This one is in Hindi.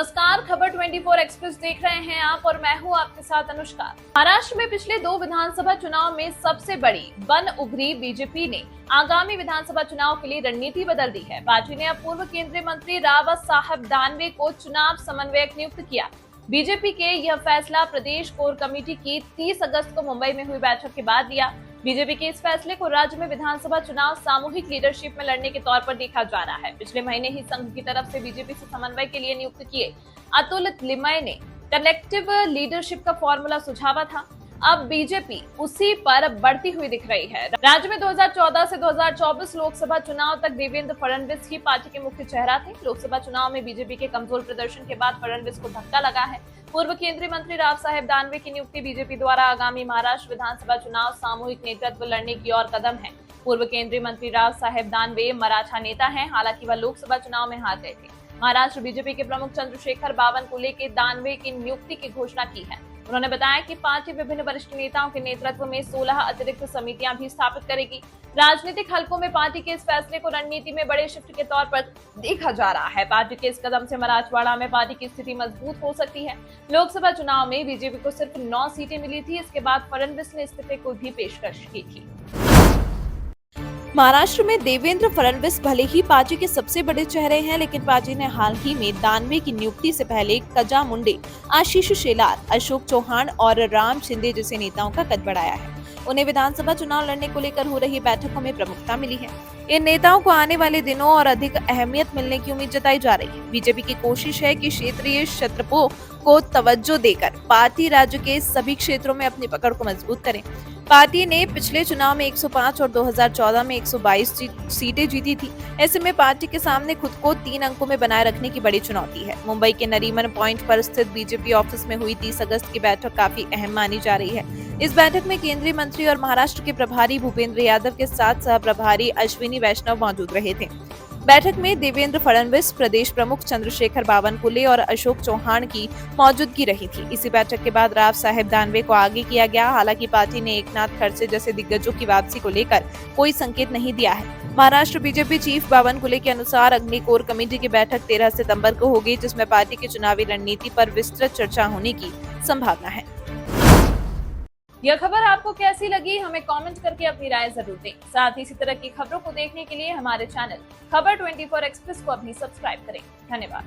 नमस्कार, खबर 24 एक्सप्रेस देख रहे हैं आप और मैं हूं आपके साथ अनुष्का। महाराष्ट्र में पिछले 2 विधानसभा चुनाव में सबसे बड़ी बन उभरी बीजेपी ने आगामी विधानसभा चुनाव के लिए रणनीति बदल दी है। पार्टी ने अब पूर्व केंद्रीय मंत्री राव साहब दानवे को चुनाव समन्वयक नियुक्त किया। बीजेपी के यह फैसला प्रदेश कोर कमेटी की 30 अगस्त को मुंबई में हुई बैठक के बाद लिया। बीजेपी के इस फैसले को राज्य में विधानसभा चुनाव सामूहिक लीडरशिप में लड़ने के तौर पर देखा जा रहा है। पिछले महीने ही संघ की तरफ से बीजेपी से समन्वय के लिए नियुक्त किए अतुल लिमय ने कलेक्टिव लीडरशिप का फॉर्मूला सुझावा था। अब बीजेपी उसी पर बढ़ती हुई दिख रही है। राज्य में 2014 से 2024 लोकसभा चुनाव तक देवेंद्र फडणवीस ही पार्टी के मुख्य चेहरा थे। लोकसभा चुनाव में बीजेपी के कमजोर प्रदर्शन के बाद फडणवीस को धक्का लगा है। पूर्व केंद्रीय मंत्री राव साहेब दानवे की नियुक्ति बीजेपी द्वारा आगामी महाराष्ट्र विधानसभा चुनाव सामूहिक नेतृत्व लड़ने की ओर कदम है। पूर्व केंद्रीय मंत्री राव साहेब दानवे मराठा नेता हैं, हालांकि वह लोकसभा चुनाव में हार गए थे। महाराष्ट्र बीजेपी के प्रमुख चंद्रशेखर बावनकुले के दानवे की नियुक्ति की घोषणा की है। उन्होंने बताया कि पार्टी विभिन्न वरिष्ठ नेताओं के नेतृत्व में 16 अतिरिक्त समितियां भी स्थापित करेगी। राजनीतिक हलकों में पार्टी के इस फैसले को रणनीति में बड़े शिफ्ट के तौर पर देखा जा रहा है। पार्टी के इस कदम से मराठवाड़ा में पार्टी की स्थिति मजबूत हो सकती है। लोकसभा चुनाव में बीजेपी को सिर्फ 9 सीटें मिली थी। इसके बाद फडणवीस ने इस्तीफे को भी पेशकश की थी। महाराष्ट्र में देवेंद्र फडणवीस भले ही पार्टी के सबसे बड़े चेहरे हैं, लेकिन पार्टी ने हाल ही में दानवे की नियुक्ति से पहले कजा मुंडे, आशीष शेलार, अशोक चौहान और राम शिंदे जैसे नेताओं का कद बढ़ाया है। उन्हें विधानसभा चुनाव लड़ने को लेकर हो रही बैठकों में प्रमुखता मिली है। इन नेताओं को आने वाले दिनों और अधिक अहमियत मिलने की उम्मीद जताई जा रही है। बीजेपी की कोशिश है कि क्षेत्रीय क्षेत्रपों को तवज्जो देकर पार्टी राज्य के सभी क्षेत्रों में अपनी पकड़ को मजबूत करे। पार्टी ने पिछले चुनाव में 105 और 2014 में 122 सीटें जीती थी। ऐसे में पार्टी के सामने खुद को 3 अंकों में बनाए रखने की बड़ी चुनौती है। मुंबई के नरीमन पॉइंट पर स्थित बीजेपी ऑफिस में हुई 30 अगस्त की बैठक काफी अहम मानी जा रही है। इस बैठक में केंद्रीय मंत्री और महाराष्ट्र के प्रभारी भूपेंद्र यादव के साथ सह प्रभारी अश्विनी वैष्णव मौजूद रहे थे। बैठक में देवेंद्र फडणवीस, प्रदेश प्रमुख चंद्रशेखर बावनकुले और अशोक चौहान की मौजूदगी रही थी। इसी बैठक के बाद राव साहेब दानवे को आगे किया गया। हालांकि पार्टी ने एकनाथ खड़से जैसे दिग्गजों की वापसी को लेकर कोई संकेत नहीं दिया है। महाराष्ट्र बीजेपी चीफ बावनकुले के अनुसार अग्नि कोर कमेटी की बैठक 13 सितंबर को होगी, जिसमें पार्टी की चुनावी रणनीति पर विस्तृत चर्चा होने की संभावना है। यह खबर आपको कैसी लगी, हमें कमेंट करके अपनी राय जरूर दें। साथ ही इसी तरह की खबरों को देखने के लिए हमारे चैनल खबर 24 एक्सप्रेस को अभी सब्सक्राइब करें। धन्यवाद।